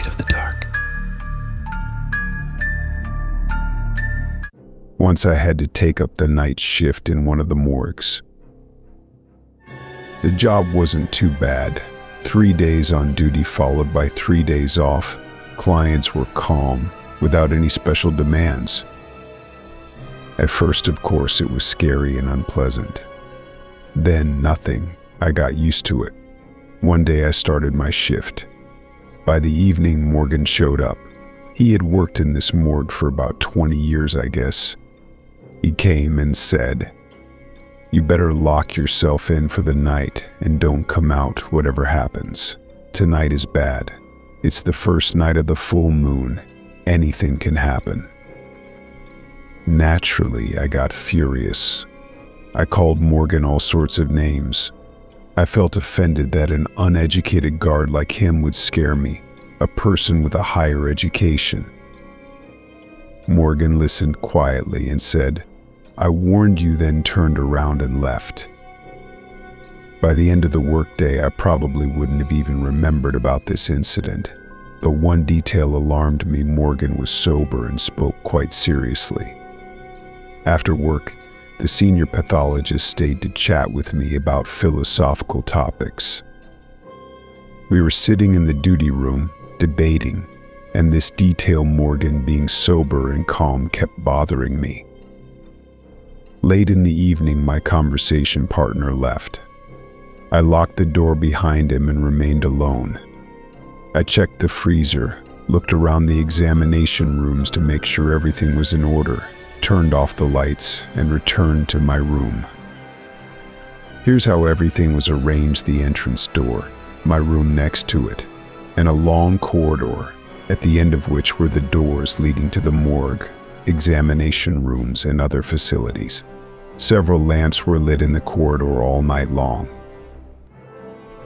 afraid of the dark. Once I had to take up the night shift in one of the morgues. The job wasn't too bad. 3 days on duty followed by 3 days off. Clients were calm, without any special demands. At first, of course, it was scary and unpleasant. Then nothing. I got used to it. One day I started my shift. By the evening, Morgan showed up. He had worked in this morgue for about 20 years, I guess. He came and said, "You better lock yourself in for the night and don't come out whatever happens. Tonight is bad. It's the first night of the full moon. Anything can happen." Naturally, I got furious. I called Morgan all sorts of names. I felt offended that an uneducated guard like him would scare me, a person with a higher education. Morgan listened quietly and said, "I warned you," then turned around and left. By the end of the workday, I probably wouldn't have even remembered about this incident, but one detail alarmed me. Morgan was sober and spoke quite seriously. After work, the senior pathologist stayed to chat with me about philosophical topics. We were sitting in the duty room, debating, and this detail, Morgan being sober and calm, kept bothering me. Late in the evening, my conversation partner left. I locked the door behind him and remained alone. I checked the freezer, looked around the examination rooms to make sure everything was in order, turned off the lights, and returned to my room. Here's how everything was arranged: the entrance door, my room next to it, and a long corridor, at the end of which were the doors leading to the morgue, examination rooms, and other facilities. Several lamps were lit in the corridor all night long.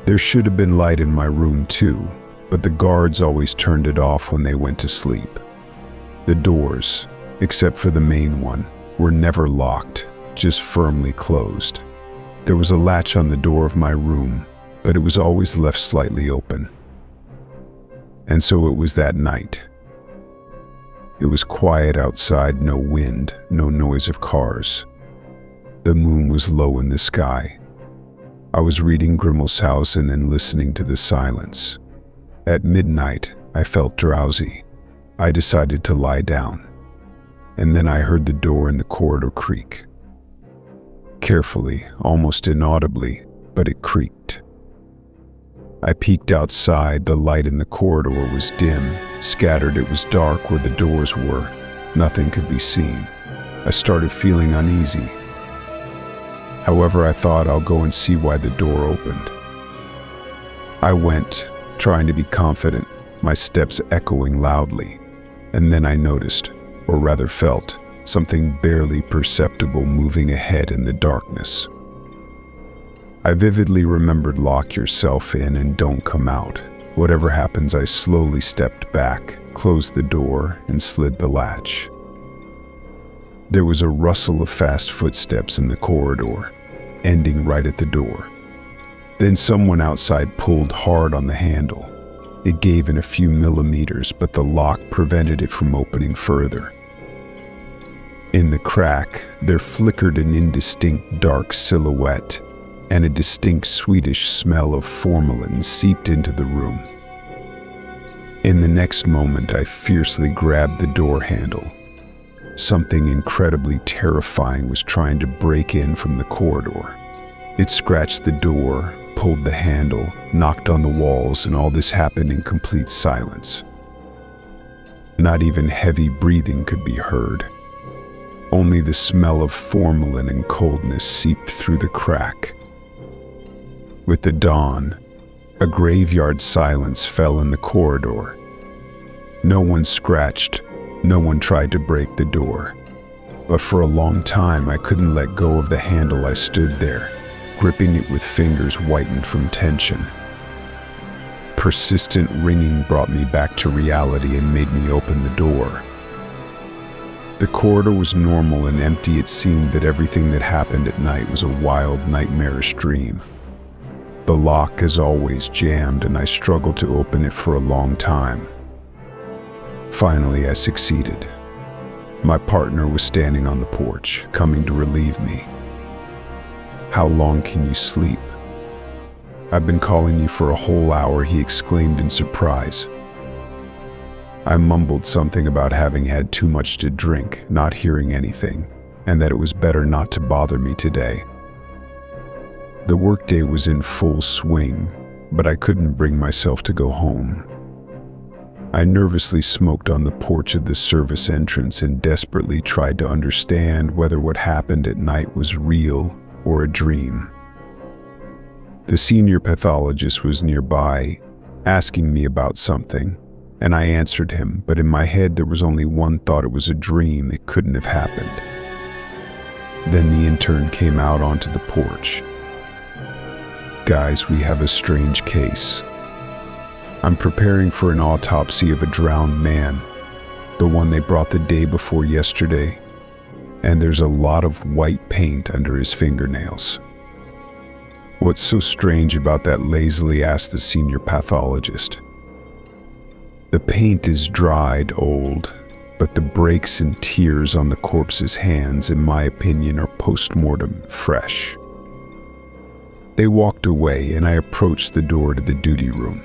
There should have been light in my room too, but the guards always turned it off when they went to sleep. The doors, except for the main one, were never locked, just firmly closed. There was a latch on the door of my room, but it was always left slightly open. And so it was that night. It was quiet outside, no wind, no noise of cars. The moon was low in the sky. I was reading Grimmelshausen and listening to the silence. At midnight, I felt drowsy. I decided to lie down. And then I heard the door in the corridor creak. Carefully, almost inaudibly, but it creaked. I peeked outside. The light in the corridor was dim, scattered. It was dark where the doors were. Nothing could be seen. I started feeling uneasy. However, I thought, I'll go and see why the door opened. I went, trying to be confident, my steps echoing loudly. And then I noticed, or rather felt, something barely perceptible moving ahead in the darkness. I vividly remembered, "Lock yourself in and don't come out." Whatever happens, I slowly stepped back, closed the door, and slid the latch. There was a rustle of fast footsteps in the corridor, ending right at the door. Then someone outside pulled hard on the handle. It gave in a few millimeters, but the lock prevented it from opening further. In the crack, there flickered an indistinct dark silhouette, and a distinct sweetish smell of formalin seeped into the room. In the next moment, I fiercely grabbed the door handle. Something incredibly terrifying was trying to break in from the corridor. It scratched the door, pulled the handle, knocked on the walls, and all this happened in complete silence. Not even heavy breathing could be heard. Only the smell of formalin and coldness seeped through the crack. With the dawn, a graveyard silence fell in the corridor. No one scratched, no one tried to break the door. But for a long time, I couldn't let go of the handle. I stood there, gripping it with fingers whitened from tension. Persistent ringing brought me back to reality and made me open the door. The corridor was normal and empty. It seemed that everything that happened at night was a wild, nightmarish dream. The lock, as always, jammed, and I struggled to open it for a long time. Finally, I succeeded. My partner was standing on the porch, coming to relieve me. "How long can you sleep?" "I've been calling you for a whole hour," he exclaimed in surprise. I mumbled something about having had too much to drink, not hearing anything, and that it was better not to bother me today. The workday was in full swing, but I couldn't bring myself to go home. I nervously smoked on the porch of the service entrance and desperately tried to understand whether what happened at night was real or a dream. The senior pathologist was nearby, asking me about something, and I answered him, but in my head there was only one thought: it was a dream, it couldn't have happened. Then the intern came out onto the porch. "Guys, we have a strange case. I'm preparing for an autopsy of a drowned man, the one they brought the day before yesterday, and there's a lot of white paint under his fingernails." "What's so strange about that?" lazily asked the senior pathologist. "The paint is dried, old, but the breaks and tears on the corpse's hands, in my opinion, are post-mortem fresh." They walked away, and I approached the door to the duty room.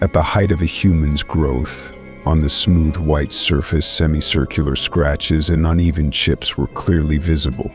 At the height of a human's growth, on the smooth white surface, semicircular scratches and uneven chips were clearly visible.